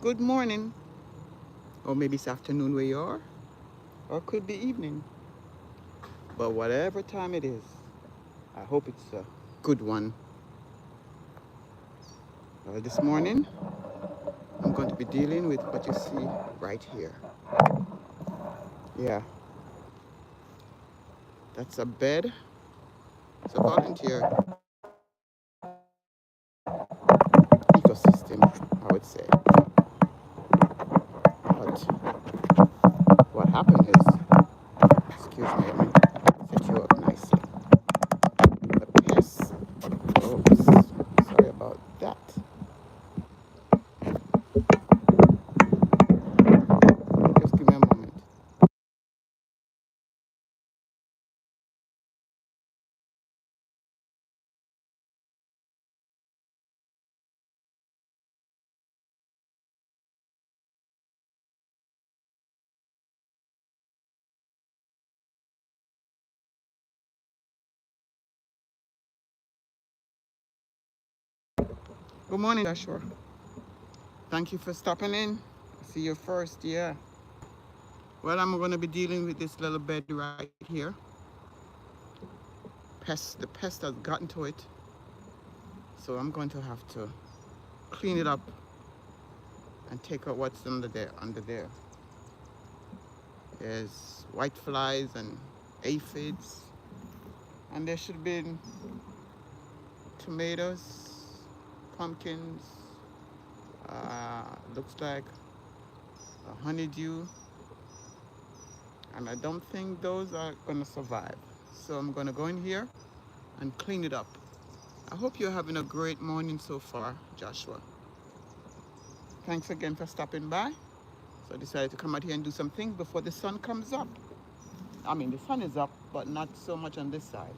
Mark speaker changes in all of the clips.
Speaker 1: good morning, or maybe it's afternoon where you are, or it could be evening. But whatever time it is, I hope it's a good one. This morning, I'm going to be dealing with what you see right here. Yeah, that's a bed. It's a volunteer ecosystem, I would say. But what happened is, excuse me, let me set you up nicely. The pests, oops, sorry about that. Just give me a moment. Good morning, Joshua. Thank you for stopping in. I see you first, yeah. Well, I'm going to be dealing with this little bed right here. The pest has gotten to it, so I'm going to have to clean it up and take out what's under there. There's white flies and aphids, and there should be tomatoes, pumpkins. Looks like a honeydew, and I don't think those are going to survive. So I'm going to go in here and clean it up. I hope you're having a great morning so far, Joshua. Thanks again for stopping by. So I decided to come out here and do some things before the sun comes up. I mean, the sun is up, but not so much on this side.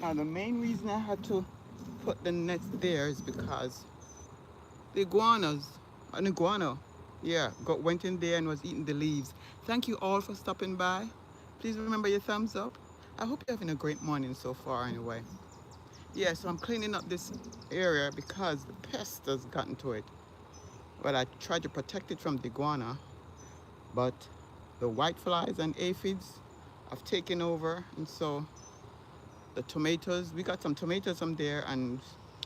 Speaker 1: Now, the main reason I had to put the nets there is because the an iguana, yeah, went in there and was eating the leaves. Thank you all for stopping by. Please remember your thumbs up. I hope you're having a great morning so far anyway. Yeah, so I'm cleaning up this area because the pest has gotten to it. Well, I tried to protect it from the iguana, but the white flies and aphids have taken over, and so the tomatoes, we got some tomatoes from there and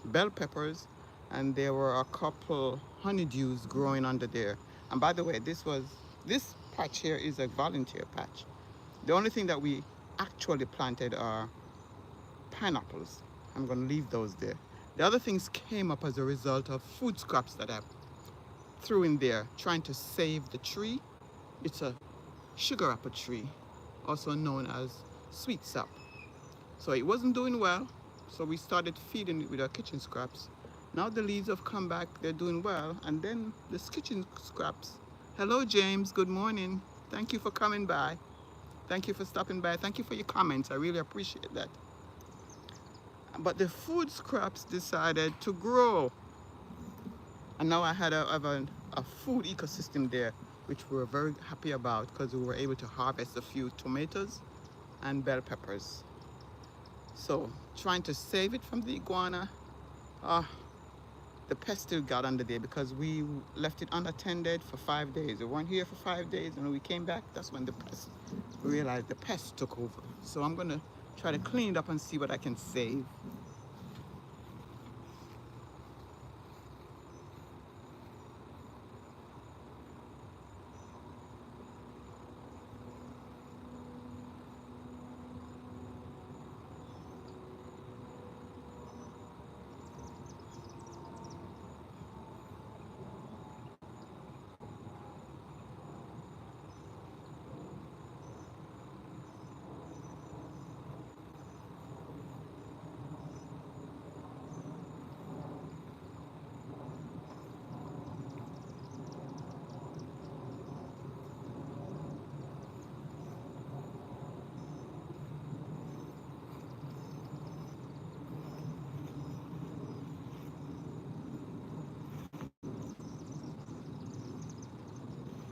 Speaker 1: bell peppers, and there were a couple honeydews growing under there. And by the way, this patch here is a volunteer patch. The only thing that we actually planted are pineapples. I'm going to leave those there. The other things came up as a result of food scraps that I threw in there trying to save the tree. It's a sugar apple tree, also known as sweet sap. So it wasn't doing well, so we started feeding it with our kitchen scraps. Now the leaves have come back, they're doing well, and then this kitchen scraps. Hello, James, good morning. Thank you for coming by. Thank you for stopping by. Thank you for your comments. I really appreciate that. But the food scraps decided to grow. And now I had a food ecosystem there, which we were very happy about because we were able to harvest a few tomatoes and bell peppers. So trying to save it from the iguana. Ah, the pest still got under there because we left it unattended for 5 days. We weren't here for 5 days, and when we came back, that's when the pest realized the pest took over. So I'm gonna try to clean it up and see what I can save.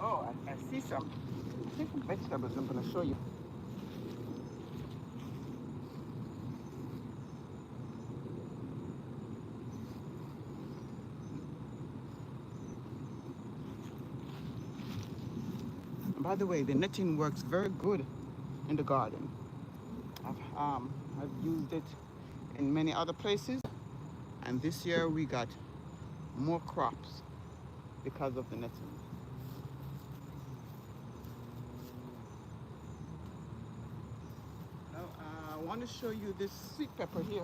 Speaker 1: Oh, I see some. I think some vegetables I'm gonna show you. And by the way, the netting works very good in the garden. I've used it in many other places, and this year we got more crops because of the netting. Now, I want to show you this sweet pepper here.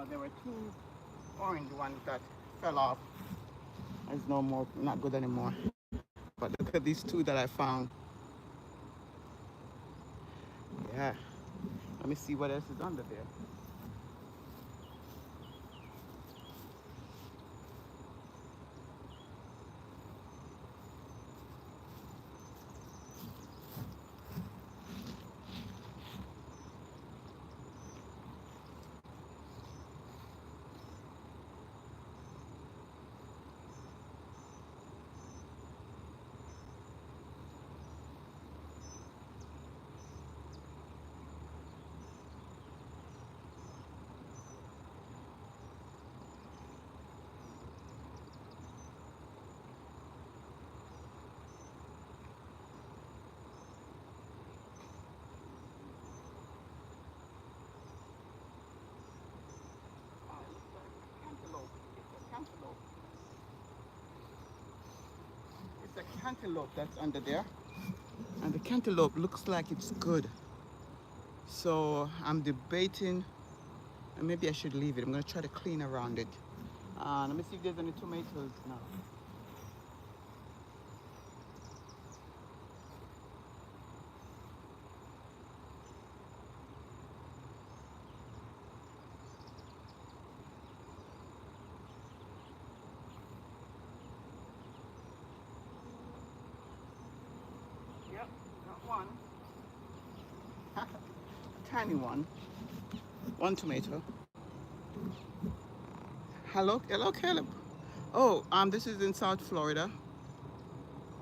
Speaker 1: There were two orange ones that fell off. There's no more, not good anymore. But look at these two that I found. Yeah. Let me see what else is under there. Cantaloupe. It's a cantaloupe. It's a cantaloupe that's under there. And the cantaloupe looks like it's good. So I'm debating, and maybe I should leave it. I'm gonna try to clean around it. Let me see if there's any tomatoes now. Yep, got one. A tiny one. One tomato. Hello, Caleb. Oh, this is in South Florida.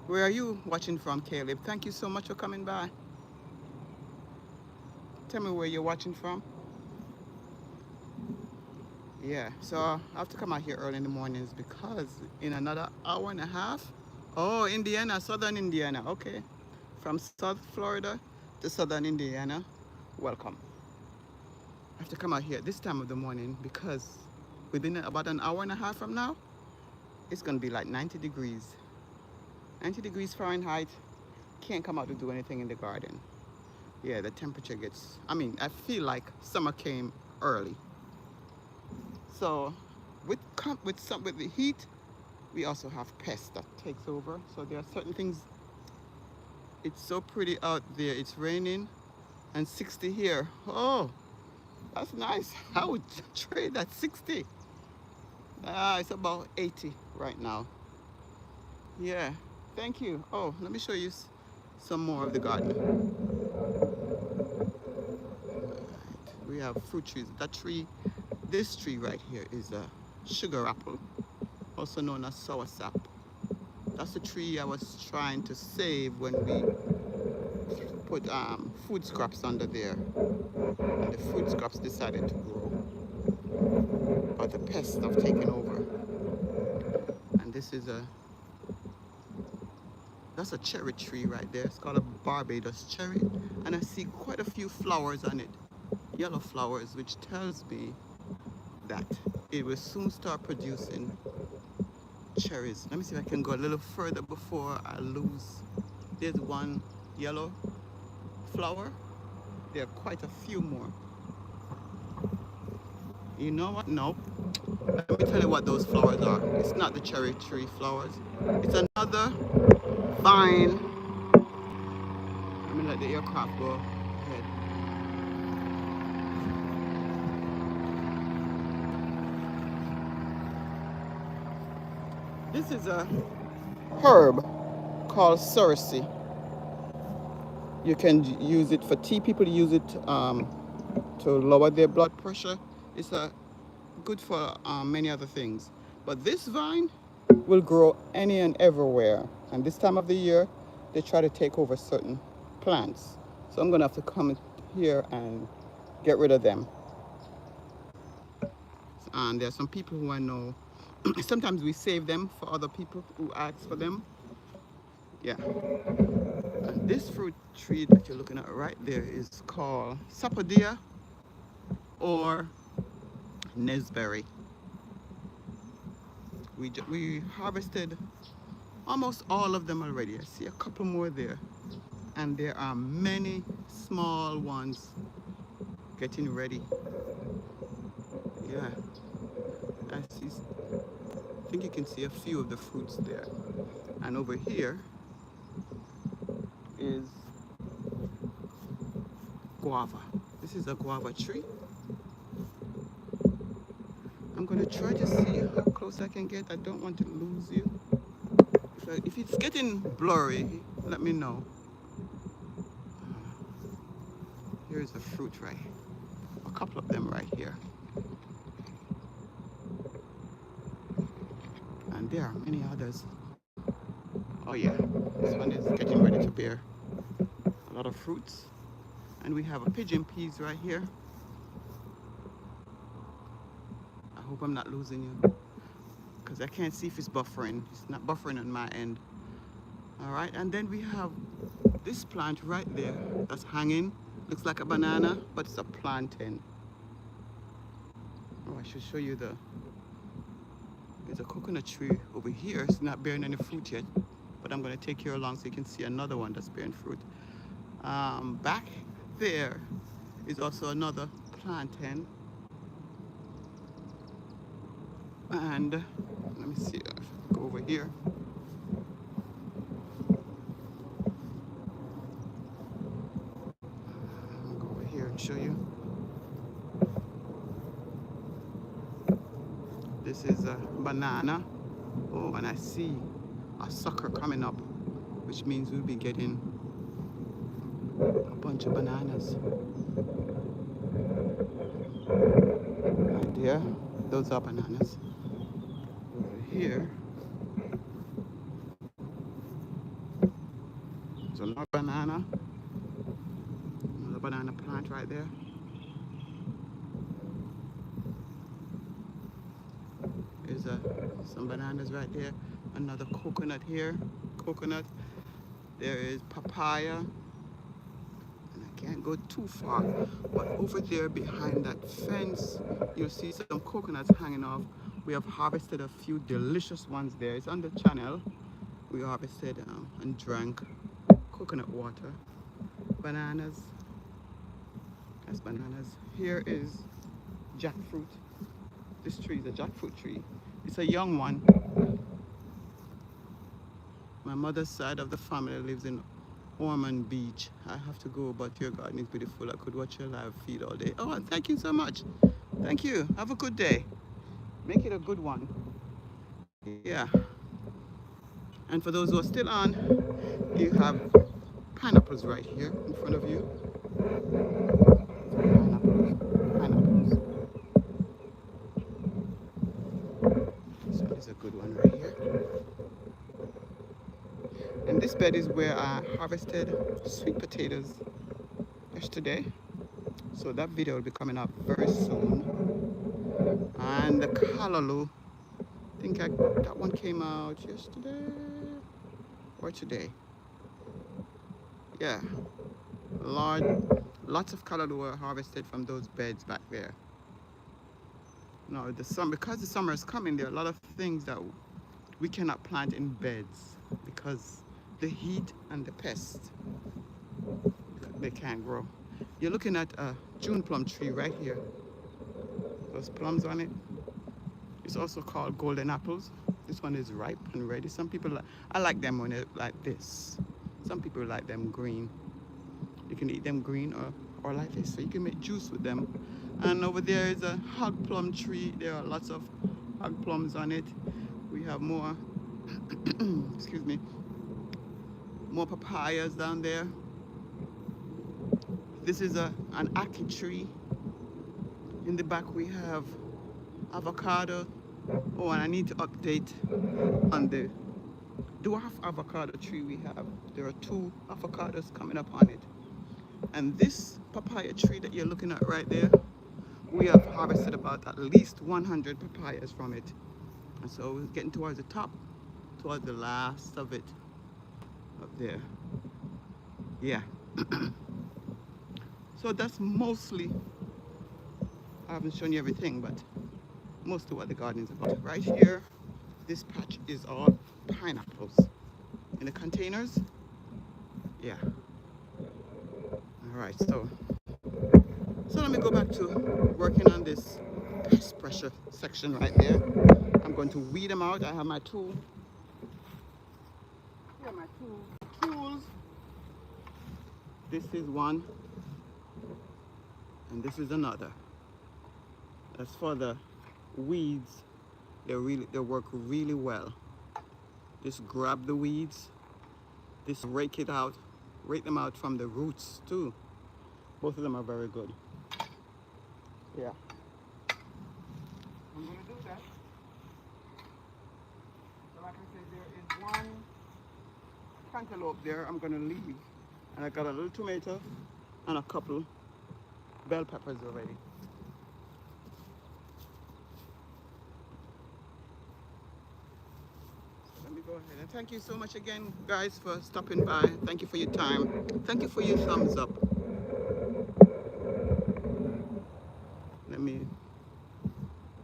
Speaker 1: Where are you watching from, Caleb? Thank you so much for coming by. Tell me where you're watching from. Yeah, so I have to come out here early in the mornings because in another hour and a half. Oh, Indiana, southern Indiana. Okay. From South Florida to southern Indiana. Welcome. I have to come out here this time of the morning because within about an hour and a half from now, it's going to be like 90 degrees. 90 degrees Fahrenheit. Can't come out to do anything in the garden. Yeah, the temperature gets, I feel like summer came early. So with the heat, we also have pests that takes over. So there are certain things. It's so pretty out there. It's raining and 60 here. Oh, that's nice. I would trade that 60. It's about 80 right now. Yeah, thank you. Oh, let me show you some more of the garden. We have fruit trees. That tree, this tree right here is a sugar apple, also known as soursop. That's the tree I was trying to save when we put food scraps under there. And the food scraps decided to grow, but the pests have taken over. And this is that's a cherry tree right there. It's called a Barbados cherry. And I see quite a few flowers on it, yellow flowers, which tells me that it will soon start producing cherries. Let me see if I can go a little further before I lose. There's one yellow flower. There are quite a few more. You know what? Nope. Let me tell you what those flowers are. It's not the cherry tree flowers. It's another vine. Let me let the aircraft go ahead. This is a herb called cerasee. You can use it for tea. People use it to lower their blood pressure. It's good for many other things. But this vine will grow any and everywhere. And this time of the year, they try to take over certain plants. So I'm gonna have to come here and get rid of them. And there are some people who I know, sometimes we save them for other people who ask for them. Yeah. And this fruit tree that you're looking at right there is called sapodilla or nesberry. We harvested almost all of them already. I see a couple more there. And there are many small ones getting ready. Yeah. I think you can see a few of the fruits there. And over here is guava. This is a guava tree. I'm gonna try to see how close I can get. I don't want to lose you. If it's getting blurry, let me know. Here's a fruit right here. A couple of them right here. And there are many others. Oh yeah, this one is getting ready to bear a lot of fruits. And we have a pigeon peas right here. I hope I'm not losing you, because I can't see if it's buffering. It's not buffering on my end. All right, and then we have this plant right there that's hanging. Looks like a banana, but it's a plantain. Oh, I should show you there's a coconut tree over here. It's not bearing any fruit yet, but I'm gonna take you along so you can see another one that's bearing fruit. Back there is also another plantain. And let me see if I can go over here. I'll go over here and show you. This is a banana. Oh, and I see a sucker coming up, which means we'll be getting a bunch of bananas. Right there, those are bananas. Over here, there's another banana. Another banana plant right there. There's some bananas right there. Another coconut here. Coconut. There is papaya. And I can't go too far. But over there behind that fence, you'll see some coconuts hanging off. We have harvested a few delicious ones there. It's on the channel. We harvested and drank coconut water. Bananas. That's bananas. Here is jackfruit. This tree is a jackfruit tree. It's a young one. My mother's side of the family lives in Ormond Beach. I have to go, but your garden is beautiful. I could watch your live feed all day. Oh, and thank you so much. Thank you. Have a good day. Make it a good one. Yeah. And for those who are still on, you have pineapples right here in front of you. Pineapples, pineapples. This one is a good one right here. And this bed is where I harvested sweet potatoes yesterday. So that video will be coming up very soon. And the callaloo, that one came out yesterday or today. Yeah, lots of callaloo were harvested from those beds back there. Now because the summer is coming, there are a lot of things that we cannot plant in beds because the heat and the pests, they can't grow. You're looking at a June plum tree right here. Those plums on it. It's also called golden apples. This one is ripe and ready. Some people I like them when they're like this. Some people like them green. You can eat them green or like this. So you can make juice with them. And over there is a hog plum tree. There are lots of hog plums on it. We have more, excuse me, more papayas down there. This is an ackee tree. In the back we have avocado. Oh, and I need to update on the dwarf avocado tree we have. There are 2 avocados coming up on it. And this papaya tree that you're looking at right there, we have harvested about at least 100 papayas from it. And so we're getting towards the top, towards the last of it up there. Yeah. So that's mostly, I haven't shown you everything, but most of what the garden is about. Right here, this patch is all pineapples. In the containers, yeah. All right, so let me go back to working on this pest pressure section right there. I'm going to weed them out. I have my tool. Here are my tools. This is one, and this is another. As for the weeds, they work really well. Just grab the weeds. Just rake them out from the roots too. Both of them are very good. Yeah. I'm gonna do that. So like I said, there is one cantaloupe there I'm gonna leave. And I got a little tomato and a couple bell peppers already. So let me go ahead. And thank you so much again, guys, for stopping by. Thank you for your time. Thank you for your thumbs up. Let me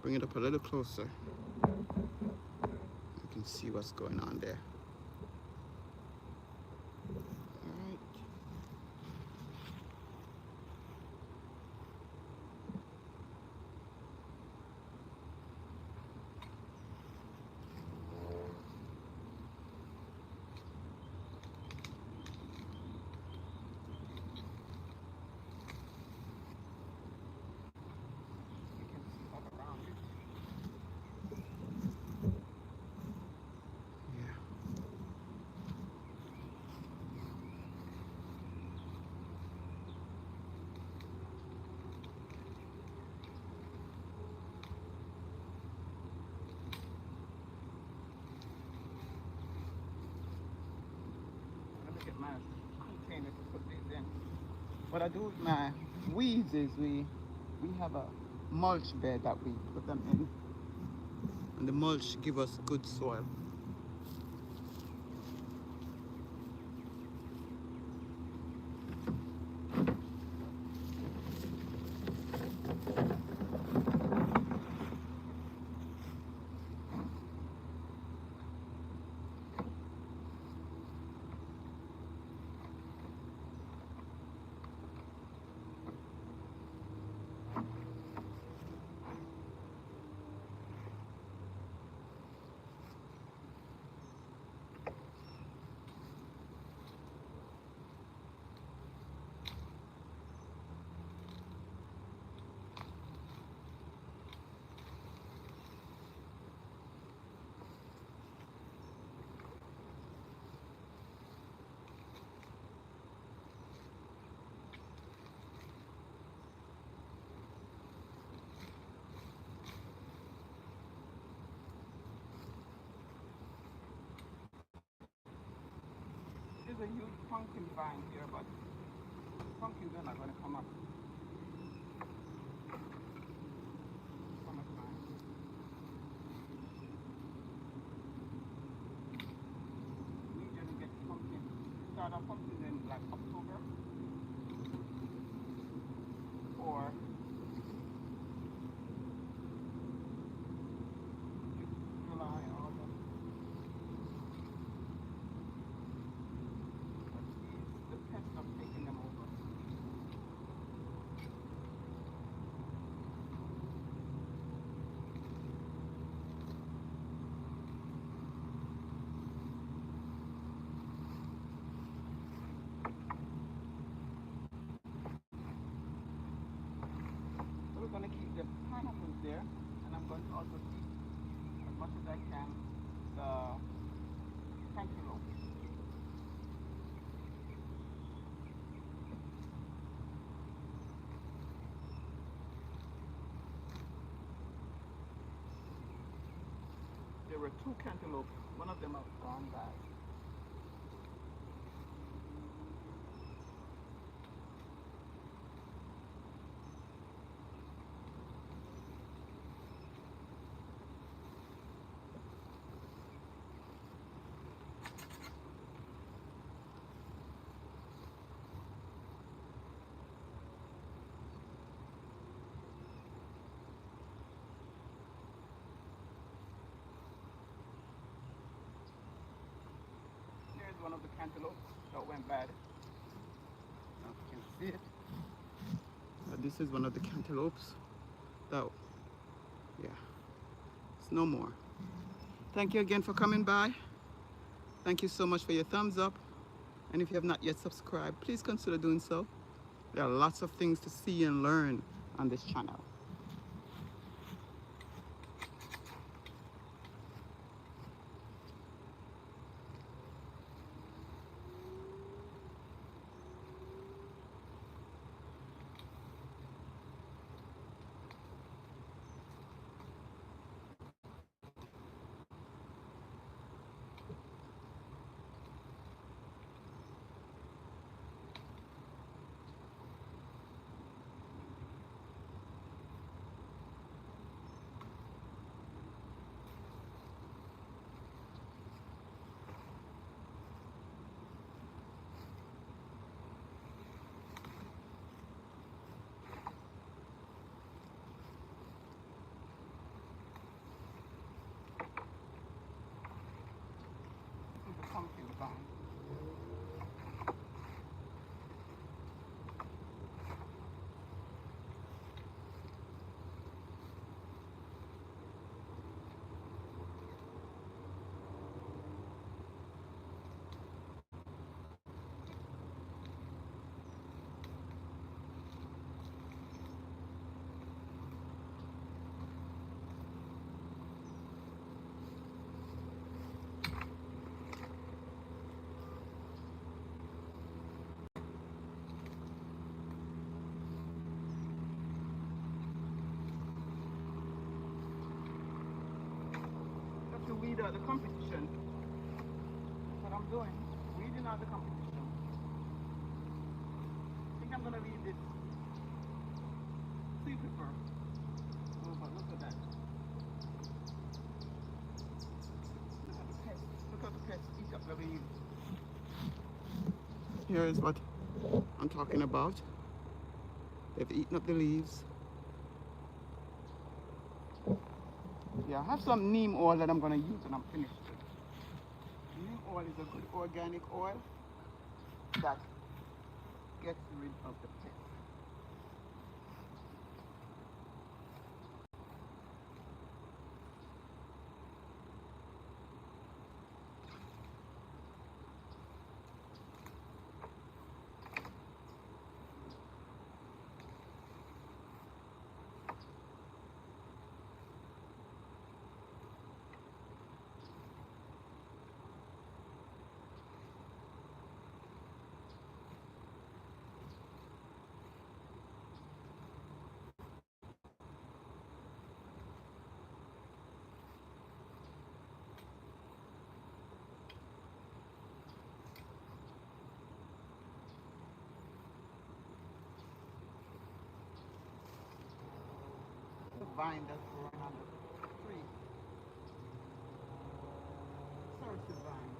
Speaker 1: bring it up a little closer. You can see what's going on there. All right. You can see all around it. Yeah. Let me get my container to put these in. What I do with my weeds is we have a mulch bed that we put them in, and the mulch give us good soil. a huge pumpkin vine here, but pumpkins are not going to come up summertime. We usually get pumpkin, start our pumpkins in like October or July, August. But the pests are taking them over. So we're going to keep the pineapples there, and I'm going to also keep as much as I can the cantaloupe. There were two cantaloupes. One of them has gone bad. Here's one of the cantaloupes that went bad. I don't know if you can see it. This is one of the cantaloupes that, yeah, it's no more. Thank you again for coming by. Thank you so much for your thumbs up. And if you have not yet subscribed, please consider doing so. There are lots of things to see and learn on this channel. This is the pumpkin vine. Just to weed out the competition. That's what I'm doing. Weeding out the competition. I think I'm gonna leave this sea pepper. Oh, but look at that. Look at the pests. Look at the pests eat up the leaves. Here is what I'm talking about. They've eaten up the leaves. Yeah, I have some neem oil that I'm going to use when I'm finished. Neem oil is a good organic oil that gets rid of the pests. vine that's growing on the tree. Sorry, vine.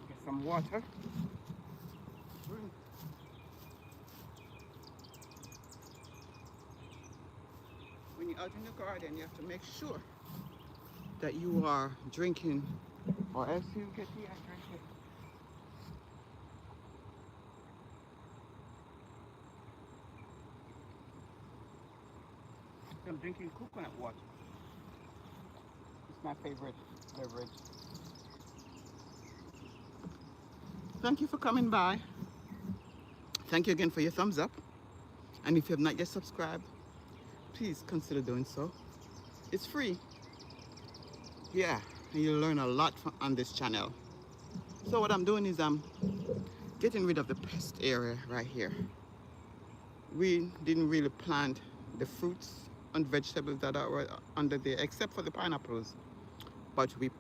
Speaker 1: Get some water. When you're out in the garden, you have to make sure that you are drinking, or else you get dehydrated. I'm drinking coconut water. It's my favorite beverage. Thank you for coming by. Thank you again for your thumbs up. And if you have not yet subscribed, please consider doing so. It's free. Yeah, and you'll learn a lot on this channel. So what I'm doing is I'm getting rid of the pest area right here. We didn't really plant the fruits and vegetables that are under there, except for the pineapples. But we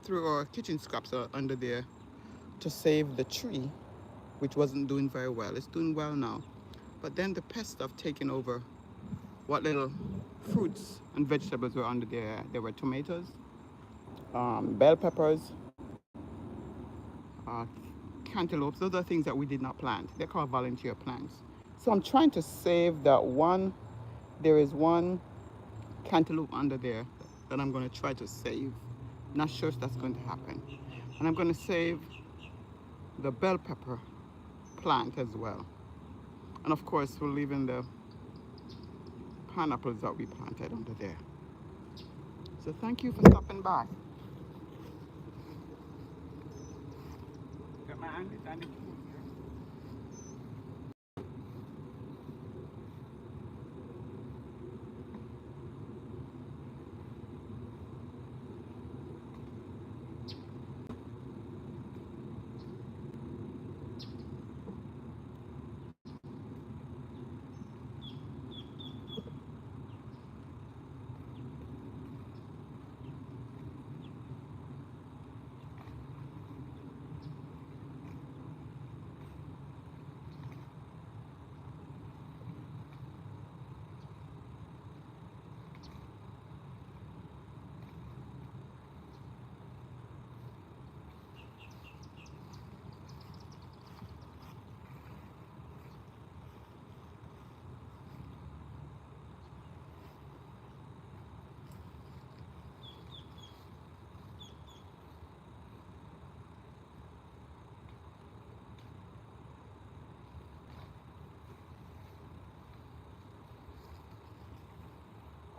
Speaker 1: threw our kitchen scraps under there to save the tree, which wasn't doing very well. It's doing well now. But then the pests have taken over what little fruits and vegetables were under there. There were tomatoes, bell peppers, cantaloupes. Those are things that we did not plant. They're called volunteer plants. So I'm trying to save that one. There is one cantaloupe under there that I'm going to try to save. Not sure if that's going to happen. And I'm going to save the bell pepper plant as well. And of course, we're leaving the pineapples that we planted under there. So thank you for stopping by. Got my Andy's food here.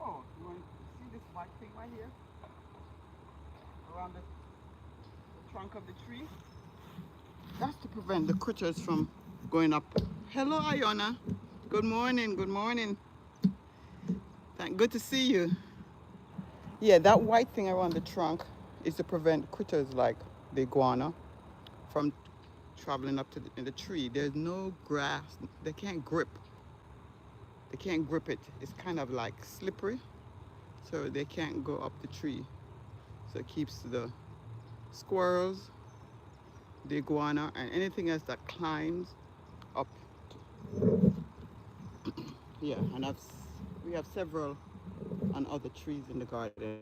Speaker 1: Oh, you want to see this white thing right here? Around the trunk of the tree? That's to prevent the critters from going up. Hello, Iona. Good morning, good morning. Good to see you. Yeah, that white thing around the trunk is to prevent critters like the iguana from traveling up to in the tree. There's no grass. They can't grip. They can't grip it. It's kind of like slippery, so they can't go up the tree. So it keeps the squirrels, the iguana, and anything else that climbs up. Yeah, and we have several on other trees in the garden.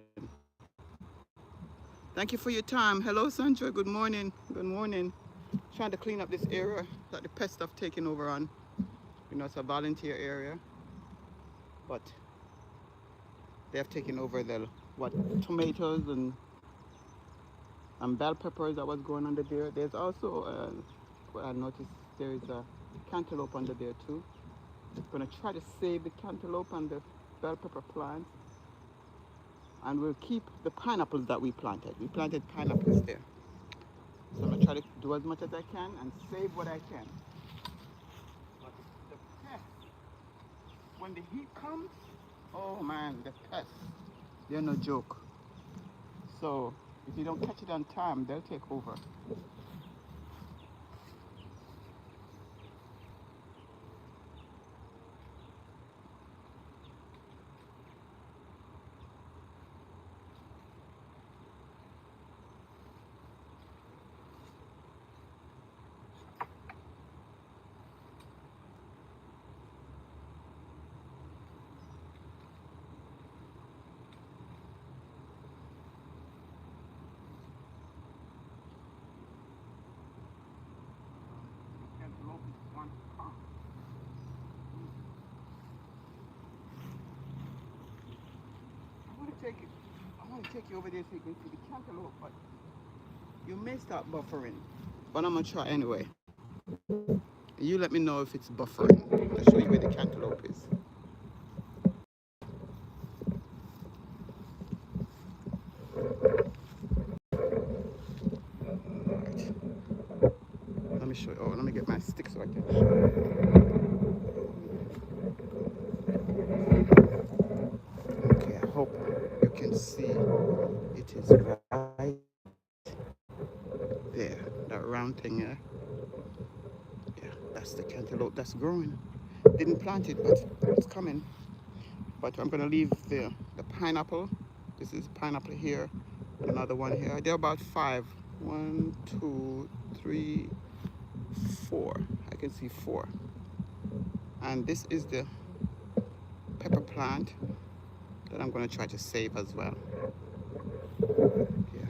Speaker 1: Thank you for your time. Hello, Sandra. Good morning. Good morning. Trying to clean up this area that the pest have taken over on. It's a volunteer area, but they have taken over the what tomatoes and bell peppers that was growing under there. There's also well, I noticed there is a cantaloupe under there too. I'm gonna try to save the cantaloupe and the bell pepper plants, and we'll keep the pineapples that we planted. We planted pineapples there, so I'm gonna try to do as much as I can and save what I can. But the pests, when the heat comes, oh man, the pests, they're no joke. So if you don't catch it on time, they'll take over. Cantaloupe is one to come. I want to take you over there so you can see the cantaloupe, but you may start buffering. But I'm gonna try anyway. You let me know if it's buffering. I'll show you where the cantaloupe is. Right. Let me show you. Oh, let me get my stick so I can show you. Okay, I hope you can see it is right there. That round thing there. Yeah, that's the cantaloupe that's growing. Didn't plant it, but it's coming. But I'm gonna leave the pineapple. This is pineapple here, another one here. They're about five. One, two, three, four. I can see four. And this is the pepper plant that I'm gonna try to save as well. Yeah.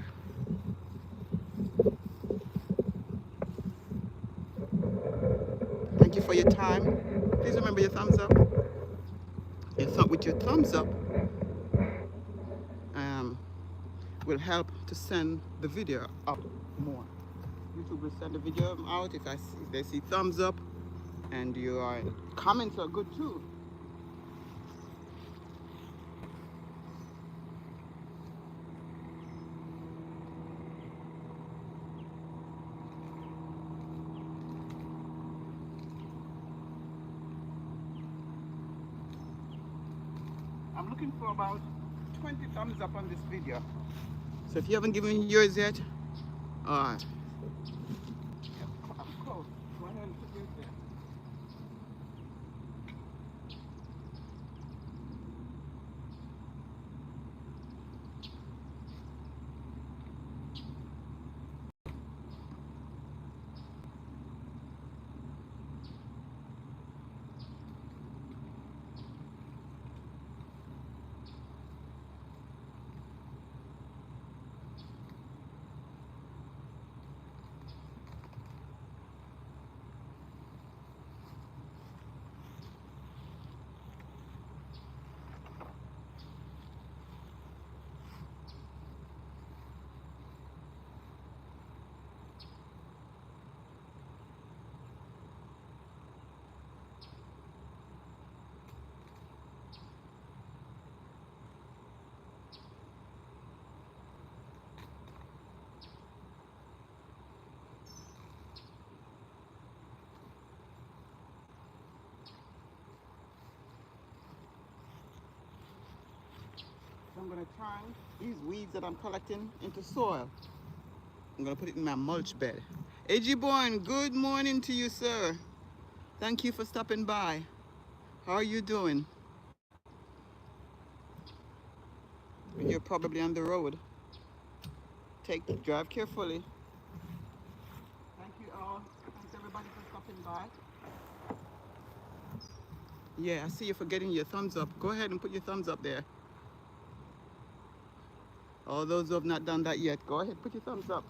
Speaker 1: Thank you for your time. Please remember your thumbs up. With your thumbs up, um, will help to send the video up more. YouTube will send the video out if they see thumbs up, and your comments are good too. I'm looking for about 20 thumbs up on this video. So if you haven't given yours yet, I'm close. Go ahead and put yours there. I'm going to turn these weeds that I'm collecting into soil. I'm going to put it in my mulch bed. A.G. Bourne, good morning to you, sir. Thank you for stopping by. How are you doing? You're probably on the road. Drive carefully. Thank you all. Thanks everybody for stopping by. Yeah, I see you for getting your thumbs up. Go ahead and put your thumbs up there. All those who have not done that yet, go ahead, put your thumbs up.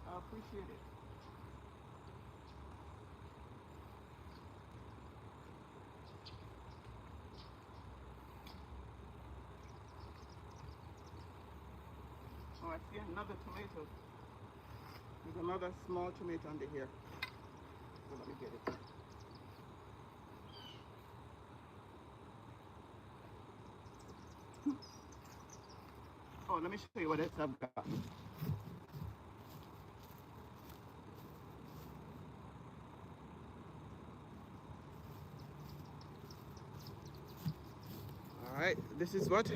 Speaker 1: I appreciate it. Oh, I see another tomato. There's another small tomato under here. So let me get it. Oh, let me show you what else I've got. All right, this is what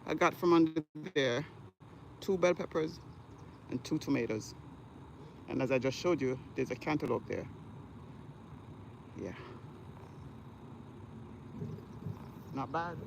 Speaker 1: I got from under there. 2 bell peppers and 2 tomatoes. And as I just showed you, there's a cantaloupe there. Yeah, not bad.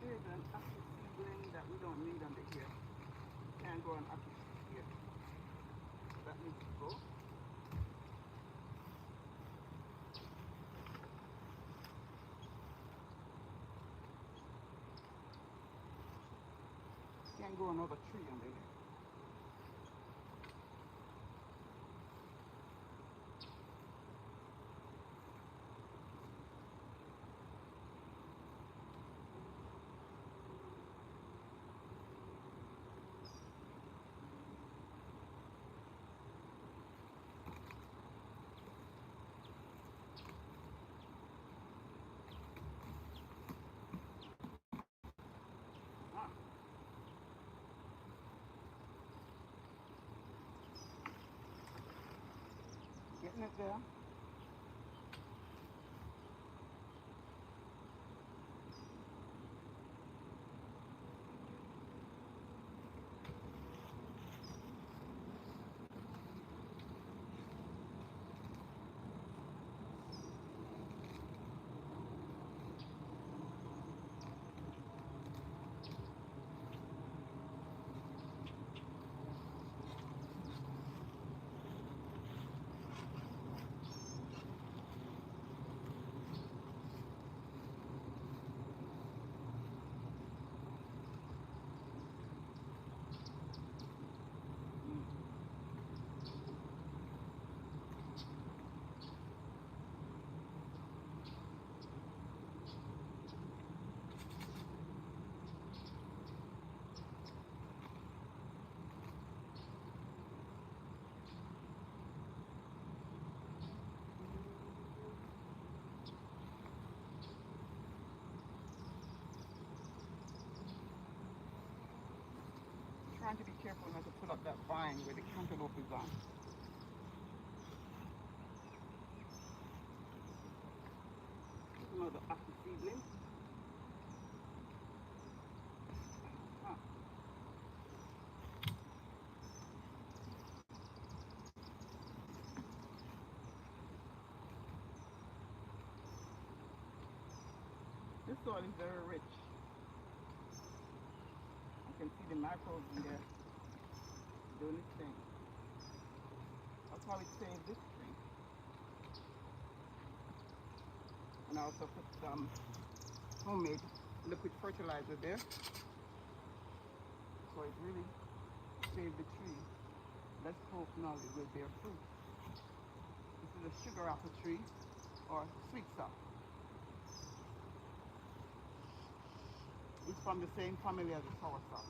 Speaker 1: Here's an apple seedling that we don't need under here. Can't go on apple here. That needs to go. Can't grow another tree under here. Ah, getting it there. Trying to be careful not to pull up that vine where the cantaloupe is on. There's another apple seedling. Ah, this soil is very rich. You can see the microbes in there doing its thing. I'll probably save this tree. And I also put some homemade liquid fertilizer there. So it really saved the tree. Let's hope now it will bear fruit. This is a sugar apple tree or sweet sap. It's from the same family as the soursop.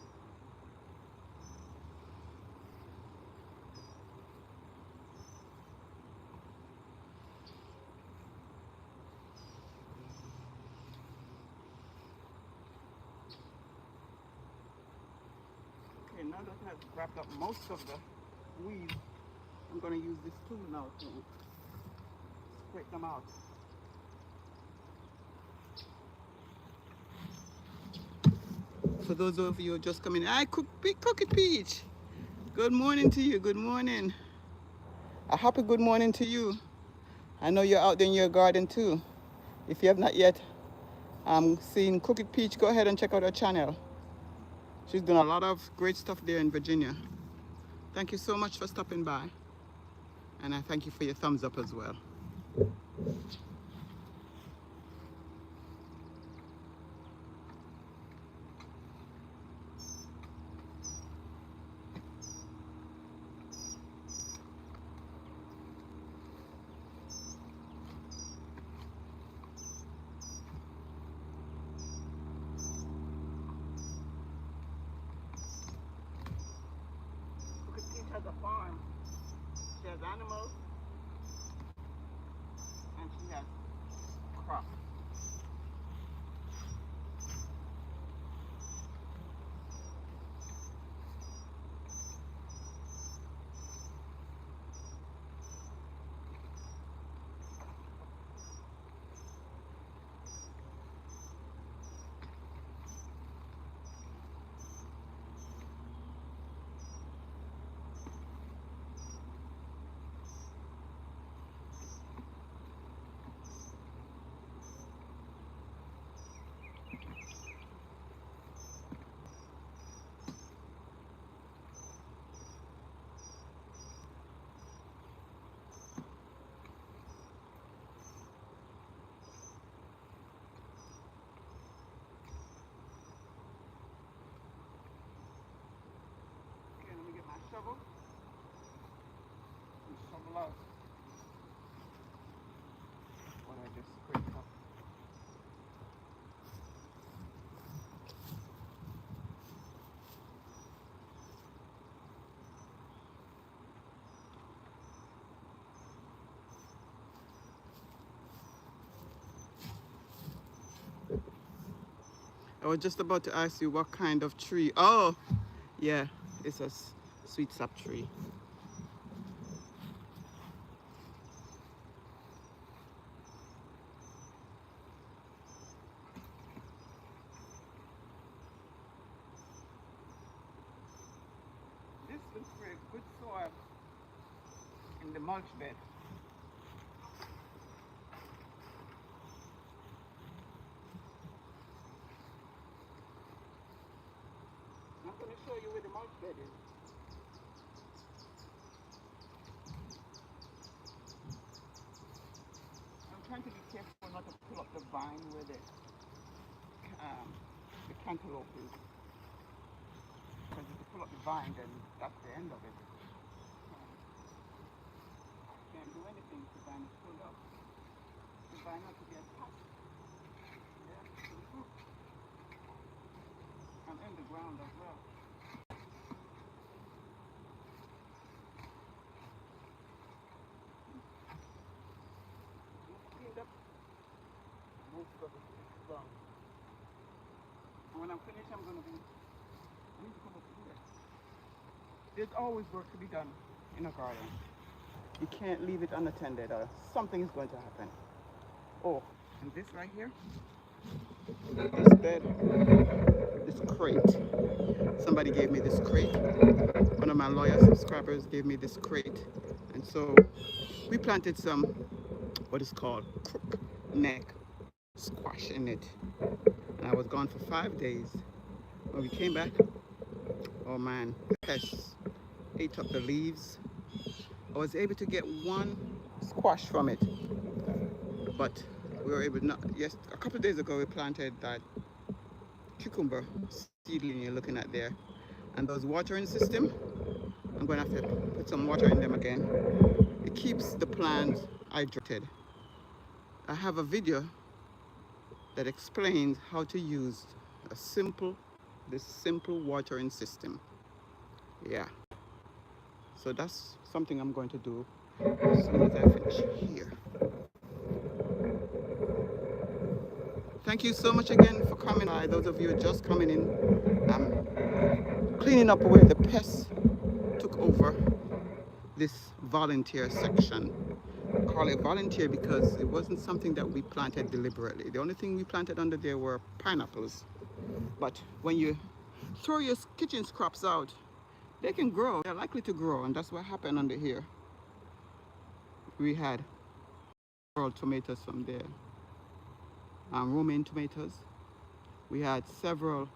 Speaker 1: Okay, now that has wrapped up most of the weeds, I'm going to use this tool now to scrape them out. For those of you just coming, I cook Cookie Peach. Good morning to you. Good morning. A happy good morning to you. I know you're out there in your garden too. If you have not yet seen Cookie Peach, go ahead and check out her channel. She's doing a lot of great stuff there in Virginia. Thank you so much for stopping by. And I thank you for your thumbs up as well. Cookie Peach has a farm. She has animals. And she has crops. Okay, let me get my shovel and shovel out what I just scraped up. I was just about to ask you what kind of tree. Oh, yeah, it's a sweet sap tree. This looks for a good soil in the mulch bed. I'm going to show you where the mulch bed is. I'm trying to be careful not to pull up the vine where the cantaloupe is. Because if you pull up the vine, then that's the end of it. Can't do anything if the vine is pulled up. The vine has to be attached. Yeah, to the root. And in the ground as well. Cleaned up most of it is done. And when I'm finished, I need to come up here. There's always work to be done in a garden. You can't leave it unattended or something is going to happen. Oh, and this right here, this bed, this crate. Somebody gave me this crate. One of my loyal subscribers gave me this crate. And so we planted some, what is called crook neck squash in it. And I was gone for 5 days. When we came back, oh man, pests ate up the leaves. I was able to get one squash from it, but we were able not. Yes, a couple of days ago we planted that cucumber seedling you're looking at there, and those watering system. I'm going to have to put some water in them again. It keeps the plants hydrated. I have a video that explains how to use this simple watering system. Yeah. So that's something I'm going to do as soon as I finish here. Thank Thank you so much again for coming by. Those of you just coming in, cleaning up where the pests took over this volunteer section. I call it volunteer because it wasn't something that we planted deliberately. The only thing we planted under there were pineapples. But when you throw your kitchen scraps out, they can grow. They're likely to grow, and that's what happened under here. We had several tomatoes from there, romaine tomatoes. We had several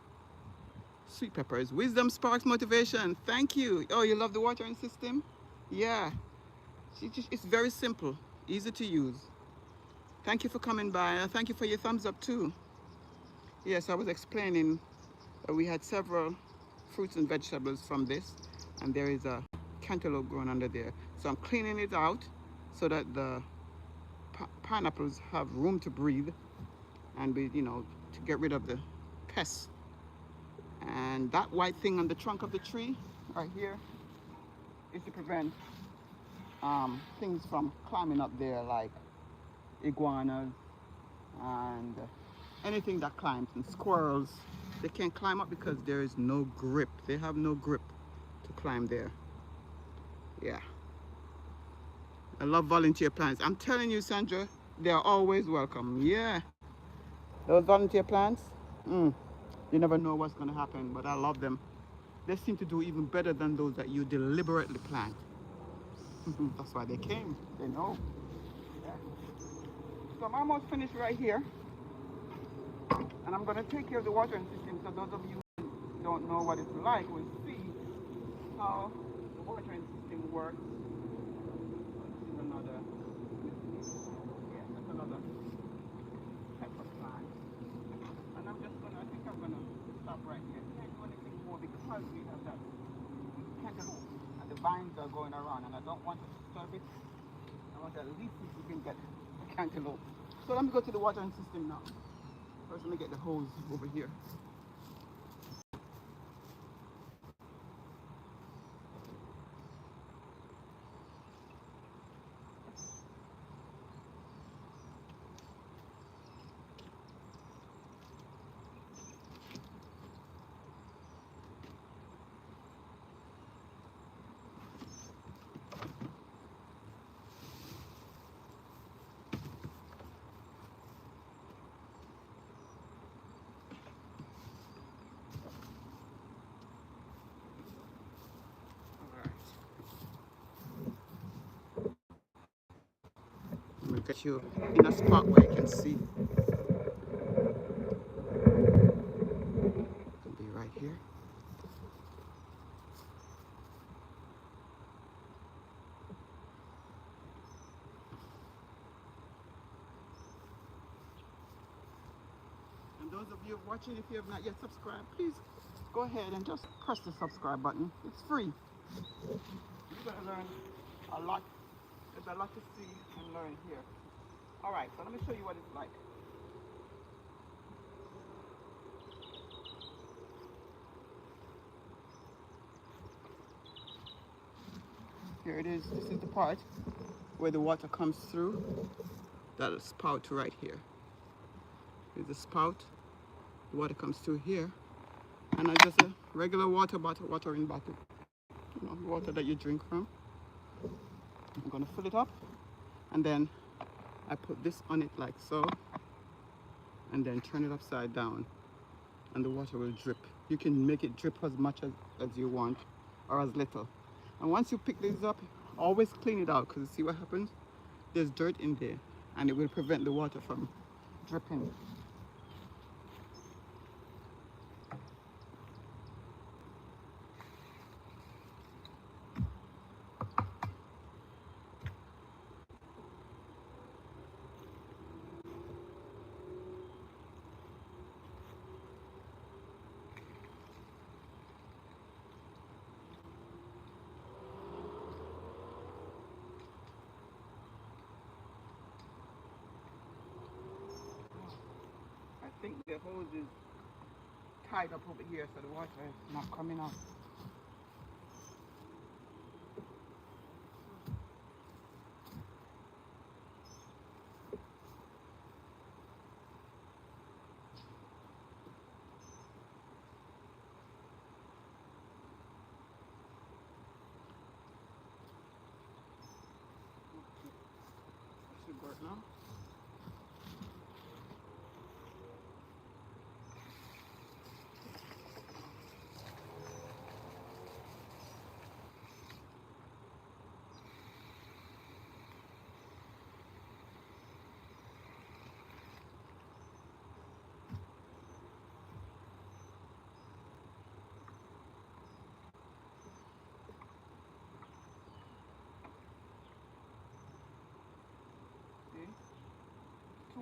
Speaker 1: sweet peppers. Wisdom sparks motivation. Thank you. Oh, you love the watering system? Yeah. It's very simple, easy to use. Thank you for coming by, and thank you for your thumbs up too. Yes, I was explaining that we had several fruits and vegetables from this, and there is a cantaloupe growing under there. So I'm cleaning it out so that the pineapples have room to breathe and be, to get rid of the pests. And that white thing on the trunk of the tree right here is to prevent things from climbing up there, like iguanas and anything that climbs, and squirrels. They can't climb up because there is no grip. They have no grip to climb there. Yeah. I love volunteer plants. I'm telling you, Sandra, they're always welcome. Yeah. Those volunteer plants, you never know what's going to happen, but I love them. They seem to do even better than those that you deliberately plant. That's why they came. They know. Yeah. So I'm almost finished right here. And I'm going to take care of the watering system, so those of you who don't know what it's like will see how the watering system works. This is another, that's another type of plant. And I'm just going to, I think I'm going to stop right here. Can't do anything more because we have that cantaloupe and the vines are going around, and I don't want to disturb it. I want to at least see if we can get the cantaloupe. So let me go to the watering system now. First, let me get the hose over here. I'm going to get you in a spot where you can see. It'll be right here. And those of you watching, if you have not yet subscribed, please go ahead and just press the subscribe button. It's free. You're going to learn a lot. There's a lot to see and learn here. All right, so let me show you what it's like. Here it is. This is the part where the water comes through. That spout right here. Here's the spout. The water comes through here. And it's just a regular watering bottle. The water that you drink from. I'm going to fill it up. And then I put this on it like so. And then turn it upside down. And the water will drip. You can make it drip as much as you want, or as little. And once you pick these up, always clean it out, because see what happens? There's dirt in there, and it will prevent the water from dripping. I think the hose is tied up over here, so the water is not coming out.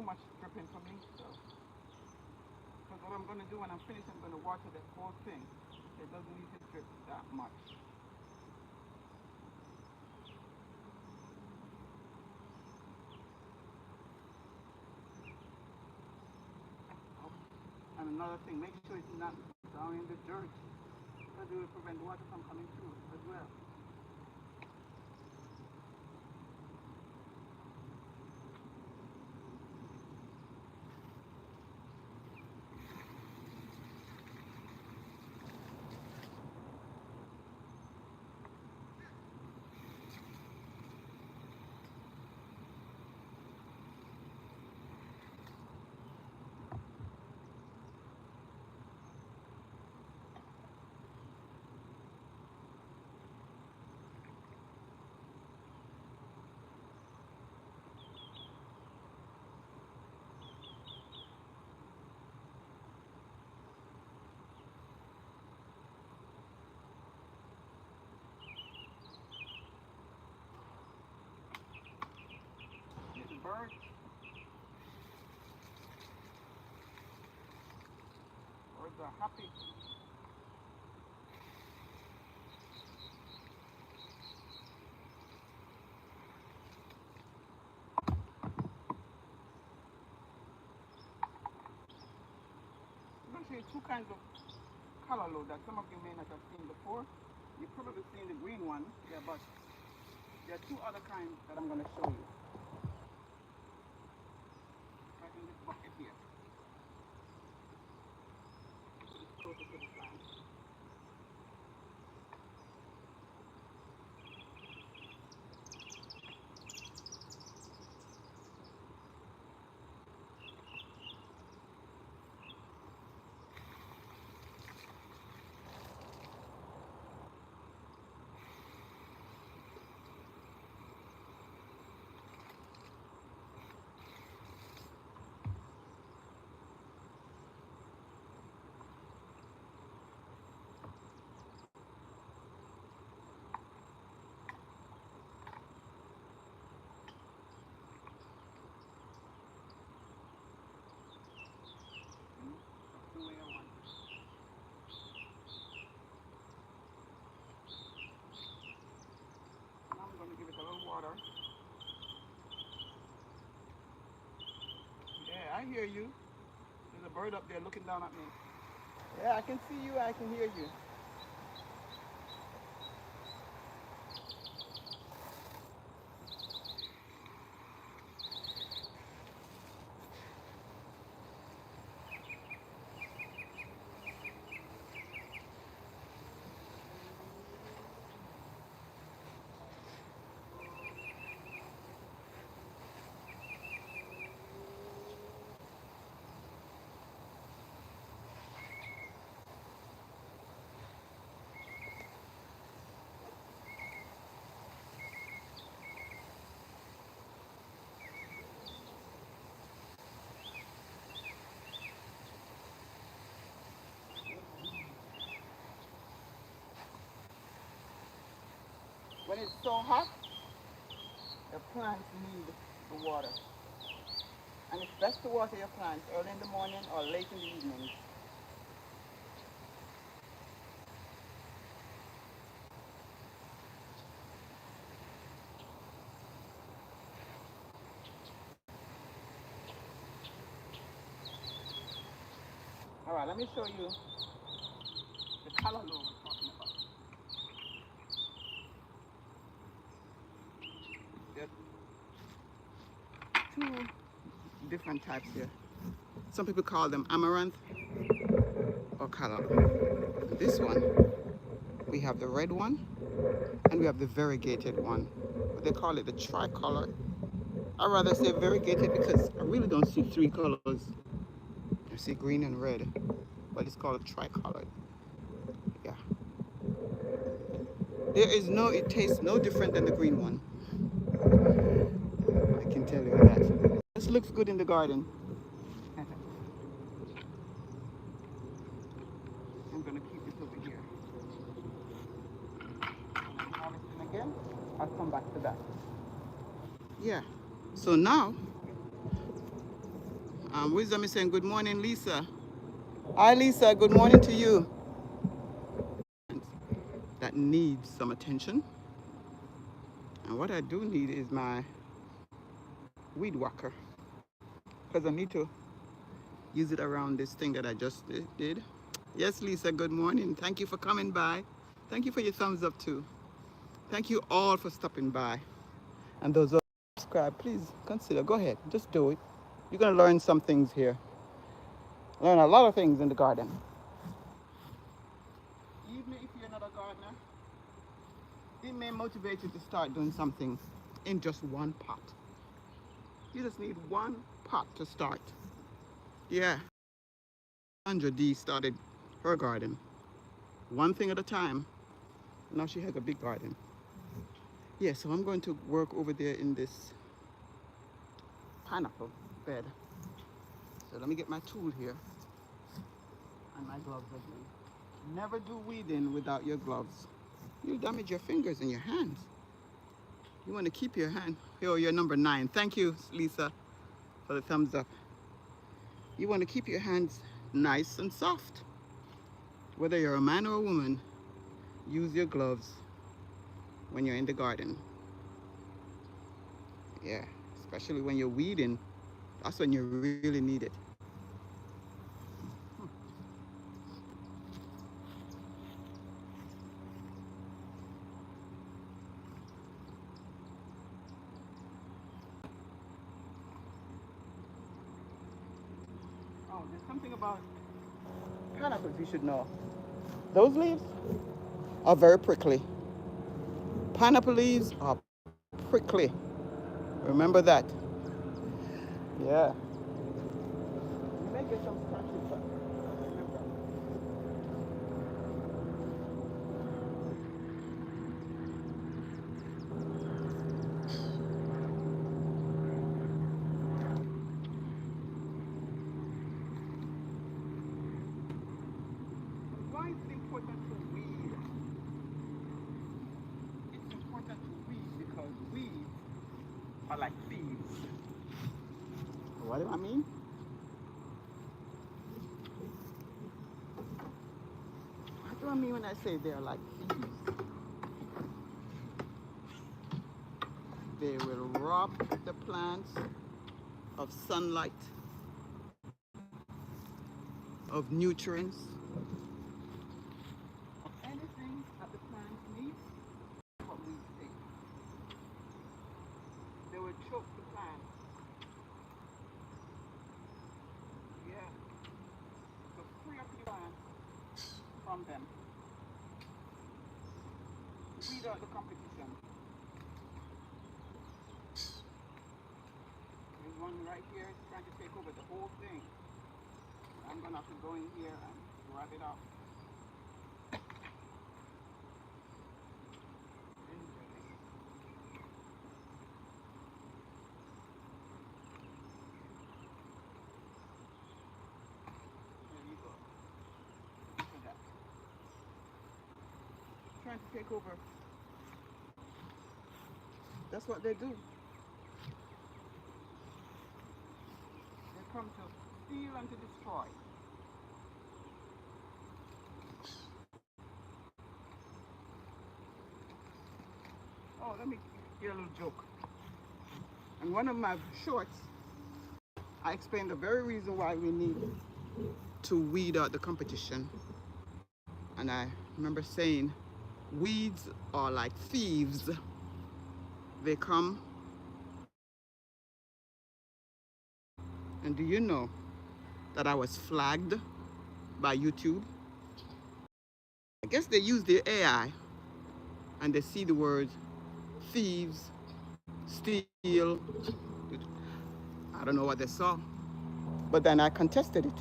Speaker 1: much dripping for me, so. Because what I'm going to do when I'm finished, I'm going to water the whole thing. It doesn't need to drip that much. Oh, and another thing, make sure it's not down in the dirt. That will prevent water from coming through as well. Here's the bird. Birds are happy. I'm going to show you two kinds of color load that some of you may not have seen before. You've probably seen the green one, yeah, but there are two other kinds that I'm going to show you. Right in this bucket here. Closer to the plant. That's the way I want it. Now I'm going to give it a little water. Yeah, I hear you. There's a bird up there looking down at me. Yeah, I can see you, I can hear you. When it's so hot, the plants need the water. And it's best to water your plants early in the morning or late in the evening. Alright, let me show you the color load we're talking about. There are two different types here. Some people call them amaranth or color. This one, we have the red one and we have the variegated one. But they call it the tricolor. I rather say variegated because I really don't see three colors. I see green and red, but it's called a tricolored. Yeah. It tastes no different than the green one. I can tell you that. This looks good in the garden. I'm gonna keep this over here. When I'm harvesting again, I'll come back to that. Yeah. So now Wisdom is saying good morning, Lisa. Hi, Lisa. Good morning to you. That needs some attention. And what I do need is my weed whacker because I need to use it around this thing that I just did. Yes, Lisa. Good morning. Thank you for coming by. Thank you for your thumbs up too. Thank you all for stopping by. And those who subscribe, please consider. Go ahead. Just do it. You're going to learn some things here. Learn a lot of things in the garden. Even if you're not a gardener, it may motivate you to start doing something in just one pot. You just need one pot to start. Yeah. Sandra D started her garden. One thing at a time. Now she has a big garden. Yeah, so I'm going to work over there in this pineapple bed. So let me get my tool here and my gloves again. Never do weeding without your gloves. You'll damage your fingers and your hands. You want to keep your hand. Oh, you're number 9. Thank you, Lisa, for the thumbs up. You want to keep your hands nice and soft. Whether you're a man or a woman, use your gloves when you're in the garden. Yeah, especially when you're weeding. That's when you really need it. Oh, there's something about pineapples you should know. Those leaves are very prickly. Pineapple leaves are prickly. Remember that. Yeah. You may get some scratches, but remember. Why is it important to weed? It's important to weed because weeds are like thieves. What do I mean? What do I mean when I say they are like thieves? They will rob the plants of sunlight, of nutrients, of anything that the plant needs. What we take. They will choke the plant. Yeah. So free up the plant from them. Weed out the competition. There's one right here trying to take over the whole thing. I'm gonna have to go in here and grab it up. There you go. Look at that. Trying to take over. That's what they do. They come to steal and to destroy. Oh, let me get a little joke. In one of my shorts, I explained the very reason why we need to weed out the competition. And I remember saying, weeds are like thieves. They come, and do you know that I was flagged by YouTube? I guess they use their AI and they see the word thieves, steal. I don't know what they saw. But then I contested it.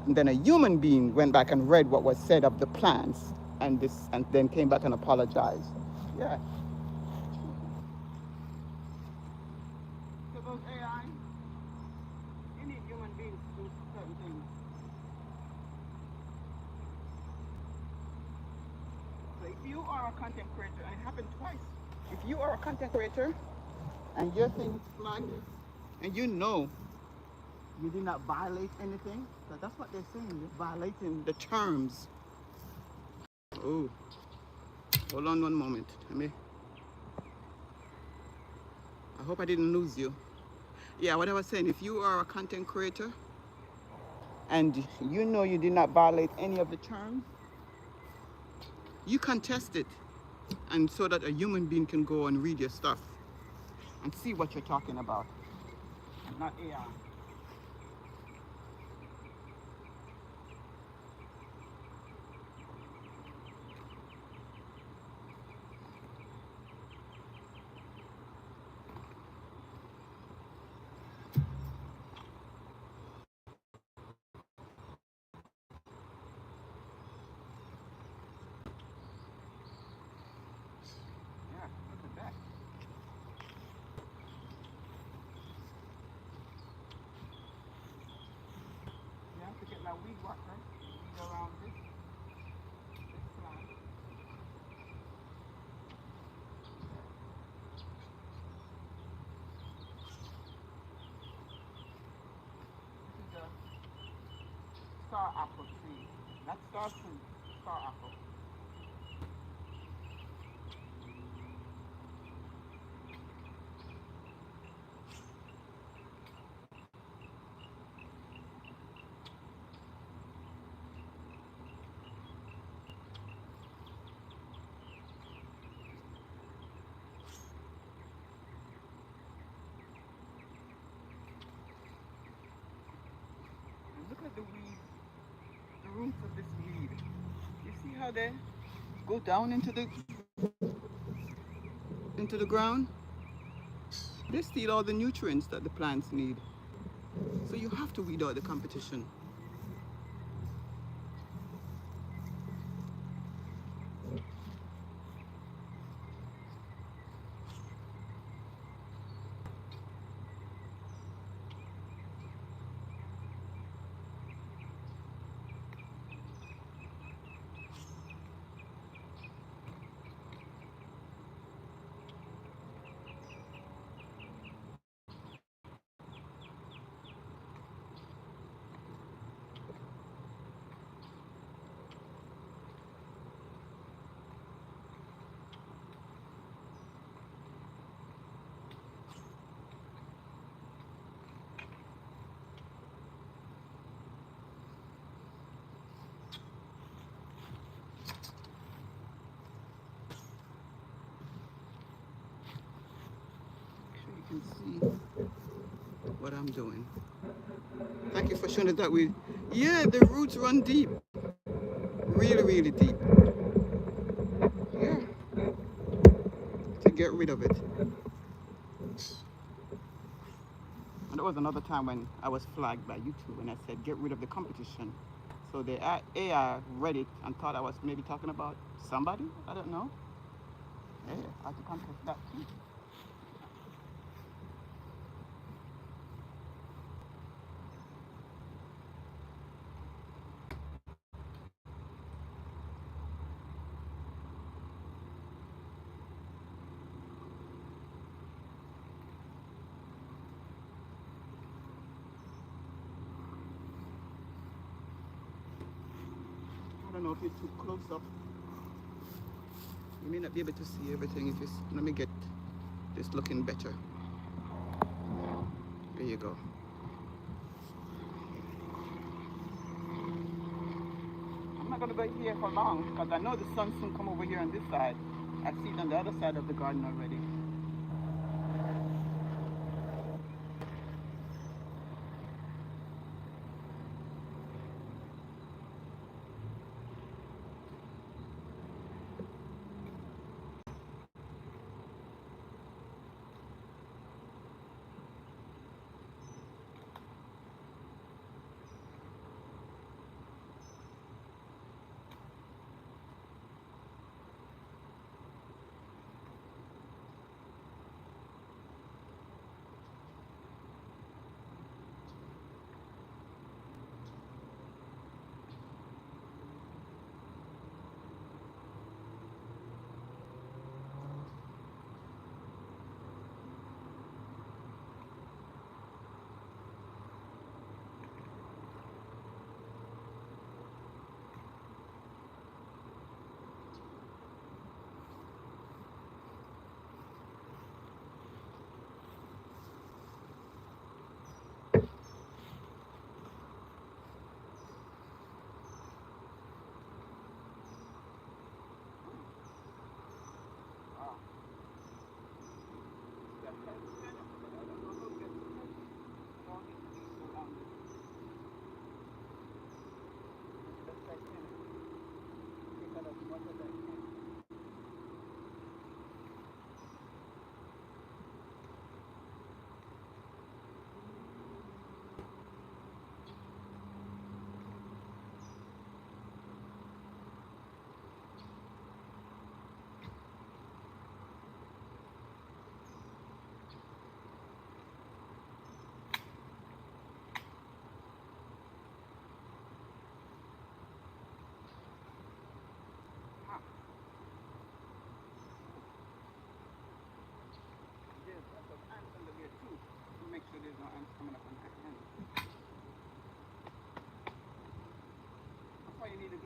Speaker 1: And then a human being went back and read what was said of the plants and then came back and apologized. Yeah. So those AI, you need human beings to do certain things. So if you are a content creator, and it happened twice, if you are a content creator and your thing is flagged and you know You did not violate anything? So that's what they're saying. You're violating the terms. Oh, hold on one moment. I hope I didn't lose you. Yeah, what I was saying, if you are a content creator and you know you did not violate any of the terms, you contest it, and so that a human being can go and read your stuff and see what you're talking about, and not AI. Yeah, look at that. You have to get that weed whacker, weed around this plant. This is a star apple tree, not star fruit, star apple. And look at the weed, the roots of this weed. You see how they go down into the ground? They steal all the nutrients that the plants need. So you have to weed out the competition. So you can see what I'm doing. Thank you for showing us that we, yeah, the roots run deep, really, really deep. Yeah, to get rid of it. And there was another time when I was flagged by YouTube when I said get rid of the competition. So the AI read it and thought I was maybe talking about somebody. I don't know. Yeah, I had to contest that too. I don't know if you're too close up. You may not be able to see everything. If it's, let me get this looking better. There you go. I'm not gonna be here for long because I know the sun soon come over here on this side. I see it on the other side of the garden already.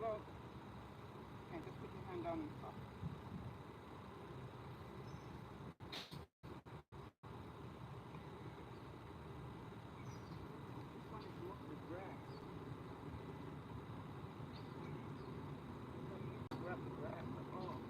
Speaker 1: out. And just put your hand down on top. This one is mostly grass. Grab the grass at all.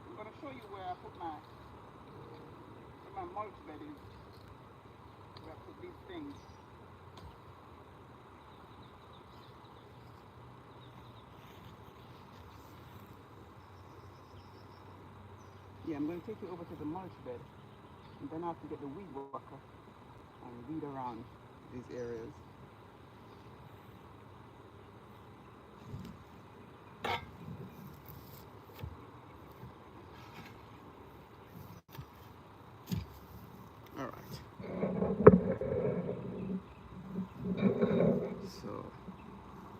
Speaker 1: I'm going to show you where I put my mulch bed is. Where I put these things. Yeah, I'm going to take you over to the mulch bed, and then I have to get the weed whacker and weed around these areas. All right. So